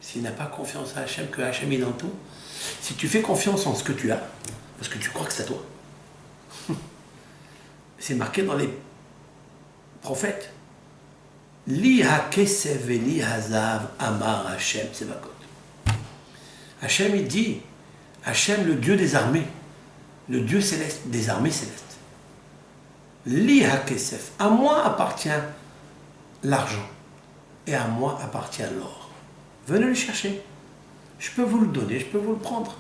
s'il n'a pas confiance à Hachem, que Hachem est dans tout, si tu fais confiance en ce que tu as, parce que tu crois que c'est à toi, c'est marqué dans les prophètes. Li ha-kesef ve li ha-zahav amar Hachem Tsevakot. Hachem, il dit, Hachem, le Dieu des armées, le Dieu céleste, des armées célestes. Li ha-kesef, à moi appartient l'argent, et à moi appartient l'or. Venez le chercher. Je peux vous le donner, je peux vous le prendre.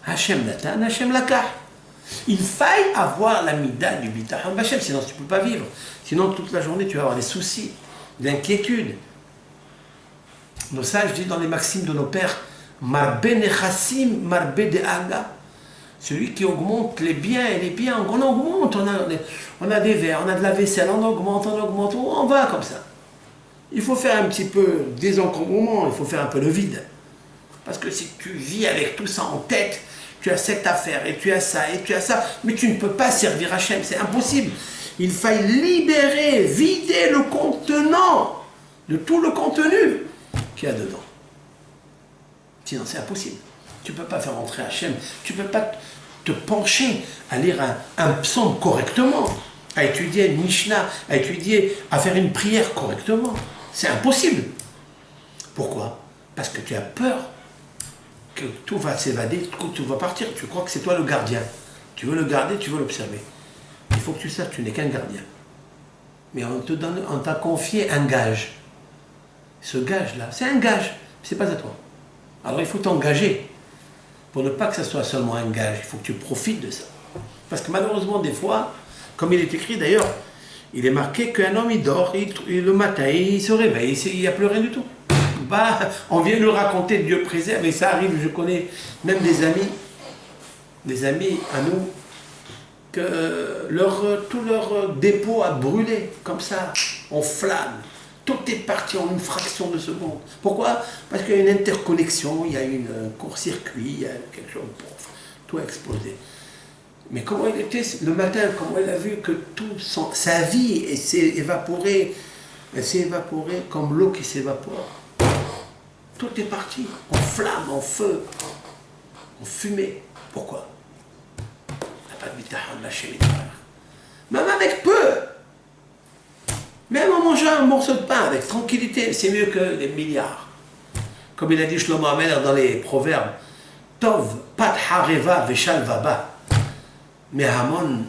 Hachem Natan, Hachem Lakah. Il faille avoir la mida du bitachon Hachem, sinon tu ne peux pas vivre. Sinon toute la journée tu vas avoir des soucis, d'inquiétude. Nos sages disent dans les maximes de nos pères, Marbe nechassim, marbe de'aga. Celui qui augmente les biens et les biens, on augmente, on a des verres, on a de la vaisselle, on augmente, on va comme ça. Il faut faire un petit peu désencombrement, il faut faire un peu le vide. Parce que si tu vis avec tout ça en tête, tu as cette affaire, et tu as ça, mais tu ne peux pas servir Hachem, c'est impossible. Il faille libérer, vider le contenant de tout le contenu qu'il y a dedans. Sinon, c'est impossible. Tu ne peux pas faire entrer Hachem, tu ne peux pas te pencher à lire un psaume correctement, à étudier une Mishnah, à faire une prière correctement. C'est impossible. Pourquoi? Parce que tu as peur que tout va s'évader, que tout va partir. Tu crois que c'est toi le gardien. Tu veux le garder, tu veux l'observer. Il faut que tu saches que tu n'es qu'un gardien. Mais on t'a confié un gage. Ce gage-là, c'est un gage, c'est pas à toi. Alors il faut t'engager pour ne pas que ce soit seulement un gage. Il faut que tu profites de ça. Parce que malheureusement, des fois, comme il est écrit d'ailleurs, il est marqué qu'un homme il dort, le matin il se réveille, il n'y a plus rien du tout. Bah, on vient nous raconter Dieu préserve, et ça arrive, je connais même des amis à nous, que tout leur dépôt a brûlé, comme ça, en flamme. Tout est parti en une fraction de seconde. Pourquoi? Parce qu'il y a une interconnexion, il y a un court-circuit, il y a quelque chose, tout a explosé. Mais comment il était le matin, comment il a vu que sa vie s'est évaporée, elle s'est évaporée comme l'eau qui s'évapore. Tout est parti, en flamme, en feu, en fumée. Pourquoi? Il n'y a pas de bitachon de Hachem. Même avec peu, même en mangeant un morceau de pain avec tranquillité, c'est mieux que des milliards. Comme il a dit Shlomo Amelech dans les proverbes, Tov, pat hareva veshal vaba. Mais Hamon,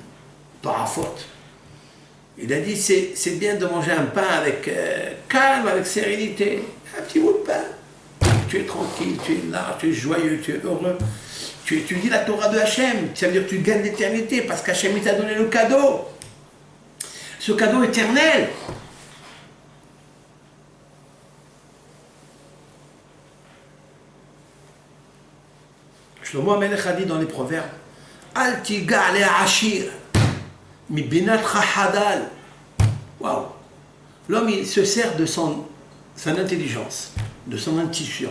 Torafot, il a dit c'est bien de manger un pain avec calme, avec sérénité, un petit bout de pain. Tu es tranquille, tu es là, tu es joyeux, tu es heureux. Tu étudies la Torah de Hachem, ça veut dire que tu gagnes l'éternité parce qu'Hachem t'a donné le cadeau. Ce cadeau éternel. Shlomo Amelech a dit dans les proverbes, Al tiga le ashir, mi binat hadal. Waouh! L'homme, il se sert de son intelligence, de son intuition,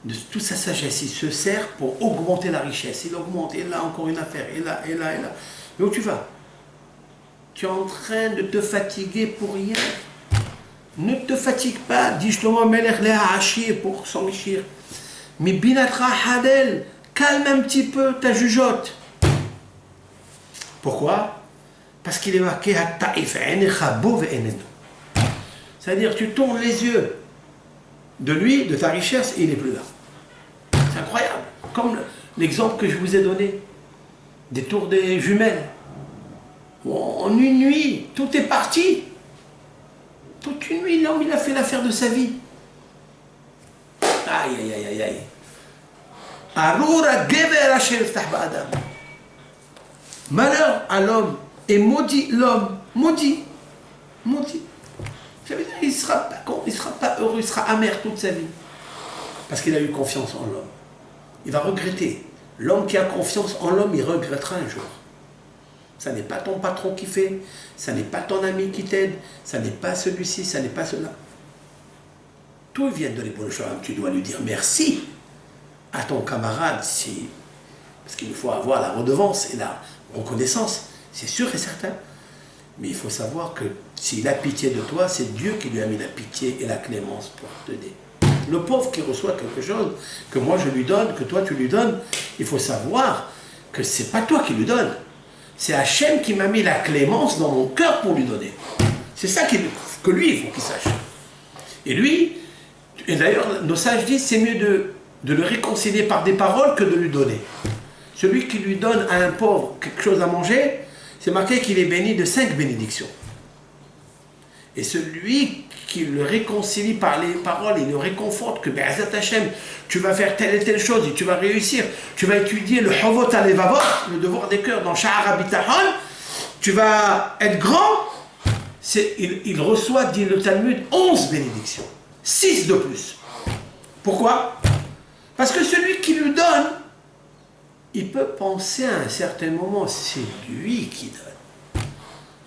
de toute sa sagesse. Il se sert pour augmenter la richesse. Il augmente, et là encore une affaire, et là, et là, et là. Mais où tu vas? Tu es en train de te fatiguer pour rien. Ne te fatigue pas, dit Shlomo Amelech le ashir pour s'enrichir. Mi binat hadal, calme un petit peu ta jugeote. Pourquoi? Parce qu'il est marqué c'est-à-dire tu tournes les yeux de lui, de ta richesse, et il n'est plus là. C'est incroyable. Comme l'exemple que je vous ai donné des tours des jumelles. En une nuit, tout est parti. Toute une nuit, l'homme, il a fait l'affaire de sa vie. Aïe, aïe, aïe, aïe, aïe. Arura gever asher iftah ba'adam. Malheur à l'homme, et maudit l'homme, maudit. Ça veut dire qu'il ne sera pas con, il ne sera pas heureux, il sera amer toute sa vie. Parce qu'il a eu confiance en l'homme. Il va regretter. L'homme qui a confiance en l'homme, il regrettera un jour. Ça n'est pas ton patron qui fait, ça n'est pas ton ami qui t'aide, ça n'est pas celui-ci, ça n'est pas cela. Tout vient de l'épaule. Tu dois lui dire merci à ton camarade, parce qu'il faut avoir la redevance et la reconnaissance, c'est sûr et certain. Mais il faut savoir que s'il a pitié de toi, c'est Dieu qui lui a mis la pitié et la clémence pour t'aider. Le pauvre qui reçoit quelque chose que moi je lui donne, que toi tu lui donnes, il faut savoir que c'est pas toi qui lui donnes. C'est Hachem qui m'a mis la clémence dans mon cœur pour lui donner. C'est ça que lui, il faut qu'il sache. Et lui, et d'ailleurs, nos sages disent, c'est mieux de le réconcilier par des paroles que de lui donner. Celui qui lui donne à un pauvre quelque chose à manger, c'est marqué qu'il est béni de 5 bénédictions. Et celui qui le réconcilie par les paroles, il le réconforte que Be'ezat Hashem, tu vas faire telle et telle chose et tu vas réussir. Tu vas étudier le Chovot HaLevavot, le devoir des cœurs dans Sha'ar HaBitachon. Tu vas être grand. Il reçoit, dit le Talmud, 11 bénédictions. 6 de plus. Pourquoi? Parce que celui qui lui donne, il peut penser à un certain moment, c'est lui qui donne.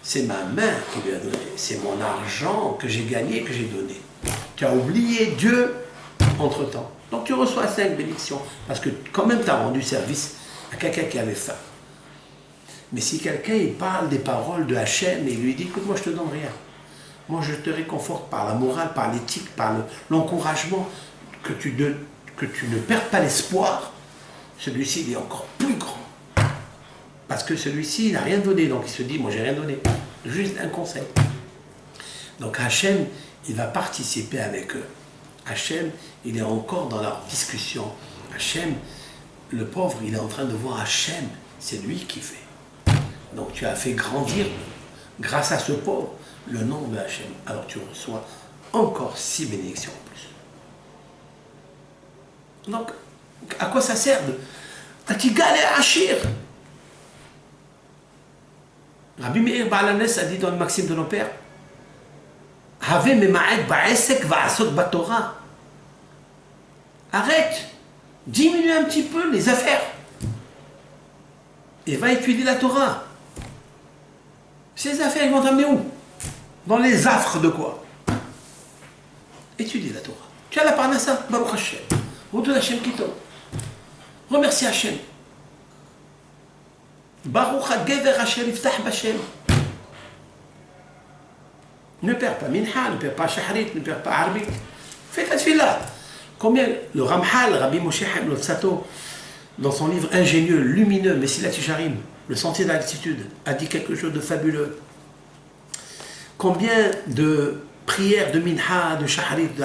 C'est ma main qui lui a donné. C'est mon argent que j'ai gagné, que j'ai donné. Tu as oublié Dieu entre-temps. Donc tu reçois 5 bénédictions. Parce que quand même tu as rendu service à quelqu'un qui avait faim. Mais si quelqu'un il parle des paroles de Hachem et il lui dit, écoute, moi je te donne rien. Moi je te réconforte par la morale, par l'éthique, par l'encouragement, que tu ne perdes pas l'espoir. Celui-ci il est encore plus grand. Parce que celui-ci, il n'a rien donné, donc il se dit, moi j'ai rien donné, juste un conseil. Donc Hachem, il va participer avec eux. Hachem, il est encore dans leur discussion. Hachem, le pauvre, il est en train de voir Hachem, c'est lui qui fait. Donc tu as fait grandir, grâce à ce pauvre, le nom de Hachem. Alors tu reçois encore 6 bénédictions en plus. Donc, à quoi ça sert de Atigal et Achir? Rabbi Meir Baal HaNes a dit dans le Maxime de nos pères, Have mema'ed ba'esek va'asok ba'torah. Arrête, diminue un petit peu les affaires et va étudier la Torah. Ces affaires, ils vont t'amener où? Dans les affres de quoi? Étudie la Torah. Tu as la parnassa, Baruch Hashem. Redonne Hashem qui tombe. Remercie Hashem. Baruch HaGever Hashem Iftach Bashem. Ne perds pas Minha, ne perds pas Shaharit, ne perds pas Arbit. Fais ta tefila. Combien le Ramchal, Rabbi Moshe Chaim Lotzato, dans son livre ingénieux, lumineux, Mesilat Yesharim, le sentier de l'altitude, a dit quelque chose de fabuleux. Combien de prières de Minha, de Shaharit, de